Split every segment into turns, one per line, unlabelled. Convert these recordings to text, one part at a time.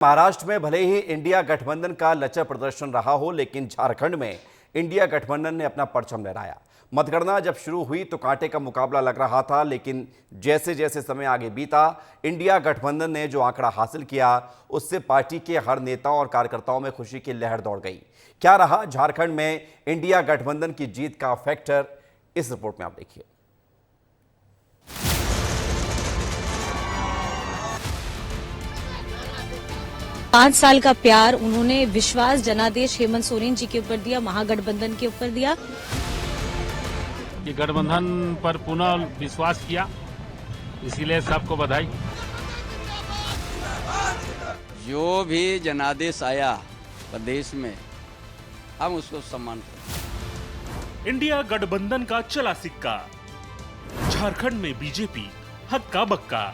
महाराष्ट्र में भले ही इंडिया गठबंधन का लचर प्रदर्शन रहा हो, लेकिन झारखंड में इंडिया गठबंधन ने अपना परचम लहराया। मतगणना जब शुरू हुई तो कांटे का मुकाबला लग रहा था, लेकिन जैसे जैसे समय आगे बीता, इंडिया गठबंधन ने जो आंकड़ा हासिल किया, उससे पार्टी के हर नेताओं और कार्यकर्ताओं में खुशी की लहर दौड़ गई। क्या रहा झारखंड में इंडिया गठबंधन की जीत का फैक्टर, इस रिपोर्ट में आप देखिए।
5 साल का प्यार उन्होंने विश्वास जनादेश हेमंत सोरेन जी के ऊपर दिया, महागठबंधन के ऊपर दिया।
ये गठबंधन पर पुनः विश्वास किया, इसीलिए सबको बधाई।
जो भी जनादेश आया प्रदेश में, हम उसको सम्मान करते।
इंडिया गठबंधन का चला सिक्का, झारखंड में बीजेपी हक्का बक्का।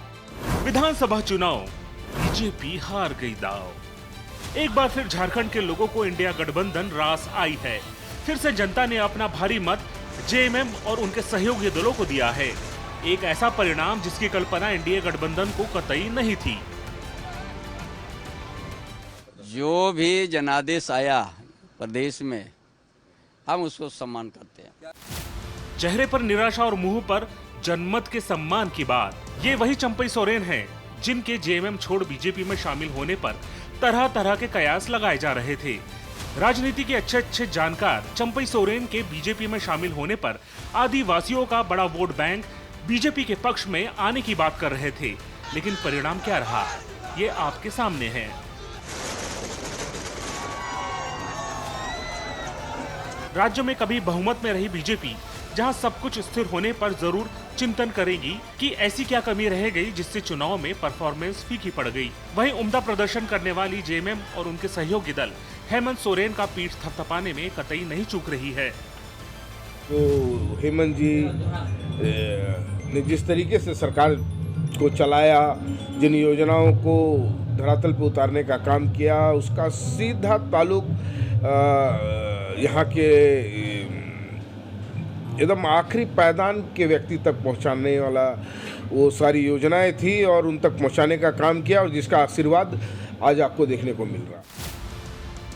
विधानसभा चुनाव, बीजेपी हार गई दाव। एक बार फिर झारखंड के लोगों को इंडिया गठबंधन रास आई है। फिर से जनता ने अपना भारी मत जेएमएम और उनके सहयोगी दलों को दिया है। एक ऐसा परिणाम जिसकी कल्पना इंडिया गठबंधन को कतई नहीं थी।
जो भी जनादेश आया प्रदेश में, हम उसको सम्मान करते हैं।
चेहरे पर निराशा और मुंह पर जनमत के सम्मान की बात। ये वही चंपई सोरेन हैं जिनके जेएमएम छोड़ बीजेपी में शामिल होने पर तरह तरह के कयास लगाए जा रहे थे। राजनीति के अच्छे जानकार चंपई सोरेन के बीजेपी में शामिल होने पर आदिवासियों का बड़ा वोट बैंक बीजेपी के पक्ष में आने की बात कर रहे थे, लेकिन परिणाम क्या रहा, ये आपके सामने है। राज्य में कभी बहुमत में रही बीजेपी, जहां सब कुछ स्थिर होने पर जरूर चिंतन करेगी कि ऐसी क्या कमी रह गई जिससे चुनाव में परफॉर्मेंस फीकी पड़ गई। वहीं उम्दा प्रदर्शन करने वाली जेएमएम और उनके सहयोगी दल हेमंत सोरेन का पीठ थपथपाने में कतई नहीं चूक रही है।
तो हेमंत जी ने जिस तरीके से सरकार को चलाया, जिन योजनाओं को धरातल पर उतारने का काम किया, उसका सीधा ताल्लुक यहाँ के एकदम आखिरी पायदान के व्यक्ति तक पहुंचाने वाला वो सारी योजनाएं थी और उन तक पहुंचाने का काम किया, और जिसका आशीर्वाद आज आपको देखने को मिल रहा।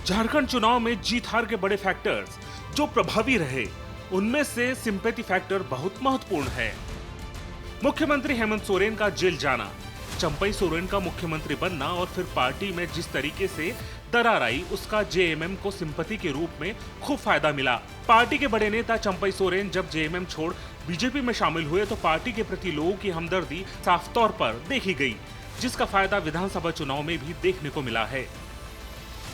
झारखंड चुनाव में जीत हार के बड़े फैक्टर्स जो प्रभावी रहे, उनमें से सिंपैथी फैक्टर बहुत महत्वपूर्ण है। मुख्यमंत्री हेमंत सोरेन का जेल जाना, चंपई सोरेन का मुख्यमंत्री बनना और फिर पार्टी में जिस तरीके से दरार आई, उसका जेएमएम को सिंपैथी के रूप में खूब फायदा मिला। पार्टी के बड़े नेता चंपई सोरेन जब जेएमएम छोड़ बीजेपी में शामिल हुए तो पार्टी के प्रति लोगों की हमदर्दी साफ तौर पर देखी गई, जिसका फायदा विधानसभा चुनाव में भी देखने को मिला है।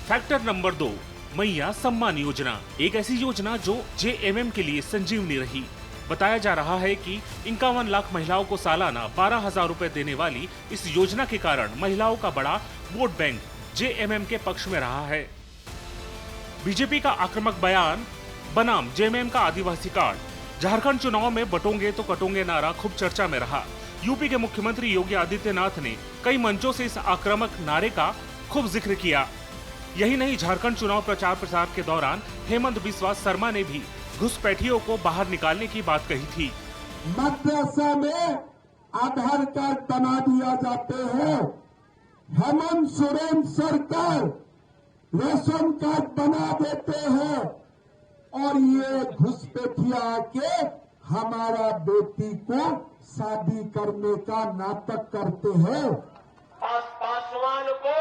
फैक्टर नंबर 2, मैया सम्मान योजना। एक ऐसी योजना जो जेएमएम के लिए संजीवनी रही। बताया जा रहा है कि 51 लाख महिलाओं को सालाना 12,000 रुपए देने वाली इस योजना के कारण महिलाओं का बड़ा वोट बैंक जेएमएम के पक्ष में रहा है। बीजेपी का आक्रामक बयान बनाम जेएमएम का आदिवासी कार्ड। झारखंड चुनाव में बटोंगे तो कटोंगे नारा खूब चर्चा में रहा। यूपी के मुख्यमंत्री योगी आदित्यनाथ ने कई मंचों से इस आक्रामक नारे का खूब जिक्र किया। यही नहीं, झारखंड चुनाव प्रचार प्रसार के दौरान हेमंत बिस्वा शर्मा ने भी घुसपैठियों को बाहर निकालने की बात कही थी।
मदरसा में आधार कार्ड बना दिया जाते हैं, हेमंत सोरेन सरकार रेशन कार्ड बना देते हैं, और ये घुसपैठिया के हमारा बेटी को शादी करने का नाटक करते हैं।
पासवान को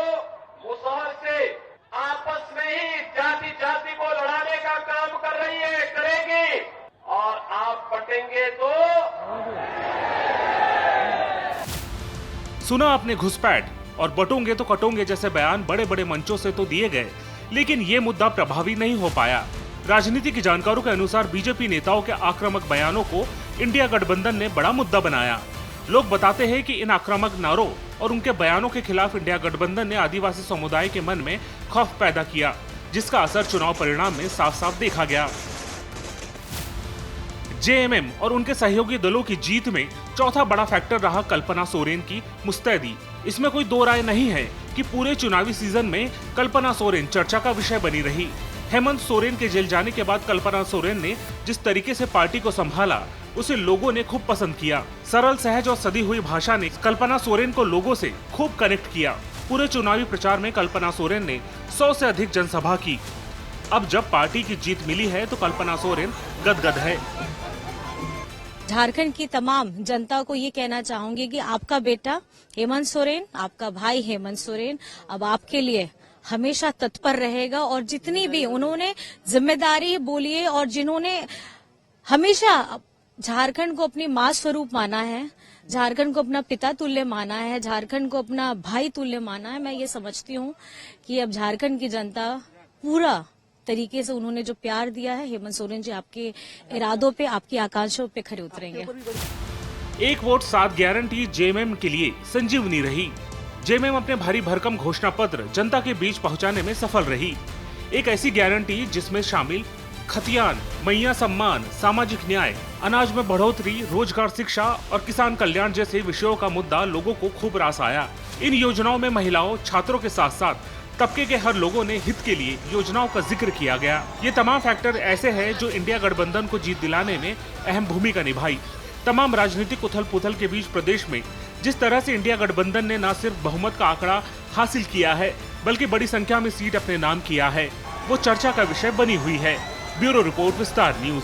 मुसहर से आपस में ही जाति जाति को लड़ाने का काम कर रही है, करेगी, और आप बटेंगे तो।
सुना आपने, घुसपैठ और बटोंगे तो कटोंगे जैसे बयान बड़े बड़े मंचों से तो दिए गए, लेकिन ये मुद्दा प्रभावी नहीं हो पाया। राजनीति के जानकारों के अनुसार बीजेपी नेताओं के आक्रामक बयानों को इंडिया गठबंधन ने बड़ा मुद्दा बनाया। लोग बताते हैं कि इन आक्रामक नारों और उनके बयानों के खिलाफ इंडिया गठबंधन ने आदिवासी समुदाय के मन में खौफ पैदा किया, जिसका असर चुनाव परिणाम में साफ साफ देखा गया। जेएमएम और उनके सहयोगी दलों की जीत में चौथा बड़ा फैक्टर रहा कल्पना सोरेन की मुस्तैदी। इसमें कोई दो राय नहीं है कि पूरे चुनावी सीजन में कल्पना सोरेन चर्चा का विषय बनी रही। हेमंत सोरेन के जेल जाने के बाद कल्पना सोरेन ने जिस तरीके से पार्टी को संभाला, उसे लोगों ने खूब पसंद किया। सरल, सहज और सदी हुई भाषा ने कल्पना सोरेन को लोगों से खूब कनेक्ट किया। पूरे चुनावी प्रचार में कल्पना सोरेन ने 100 से अधिक जनसभा की। अब जब पार्टी की जीत मिली है तो कल्पना सोरेन गदगद है।
झारखंड की तमाम जनता को ये कहना चाहूंगी कि आपका बेटा हेमंत सोरेन, आपका भाई हेमंत सोरेन अब आपके लिए हमेशा तत्पर रहेगा और जितनी भी उन्होंने जिम्मेदारी बोलिए और जिन्होंने हमेशा झारखंड को अपनी मां स्वरूप माना है, झारखंड को अपना पिता तुल्य माना है, झारखंड को अपना भाई तुल्य माना है, मैं ये समझती हूँ कि अब झारखंड की जनता पूरा तरीके से उन्होंने जो प्यार दिया है, हेमंत सोरेन जी आपके इरादों पे, आपकी आकांक्षाओं पे खरे उतरेंगे।
एक वोट 7 गारंटी जेएमएम के लिए संजीवनी रही। जेएमएम अपने भारी भरकम घोषणा पत्र जनता के बीच पहुंचाने में सफल रही। एक ऐसी गारंटी जिसमें शामिल खतियान, मैया सम्मान, सामाजिक न्याय, अनाज में बढ़ोतरी, रोजगार, शिक्षा और किसान कल्याण जैसे विषयों का मुद्दा लोगों को खूब रास आया। इन योजनाओं में महिलाओं, छात्रों के साथ साथ तबके के हर लोगों ने हित के लिए योजनाओं का जिक्र किया गया। ये तमाम फैक्टर ऐसे हैं जो इंडिया गठबंधन को जीत दिलाने में अहम भूमिका निभाई। तमाम राजनीतिक उथल पुथल के बीच प्रदेश में जिस तरह से इंडिया गठबंधन ने न सिर्फ बहुमत का आंकड़ा हासिल किया है बल्कि बड़ी संख्या में सीट अपने नाम किया है, वो चर्चा का विषय बनी हुई है। ब्यूरो रिपोर्ट, विस्तार न्यूज।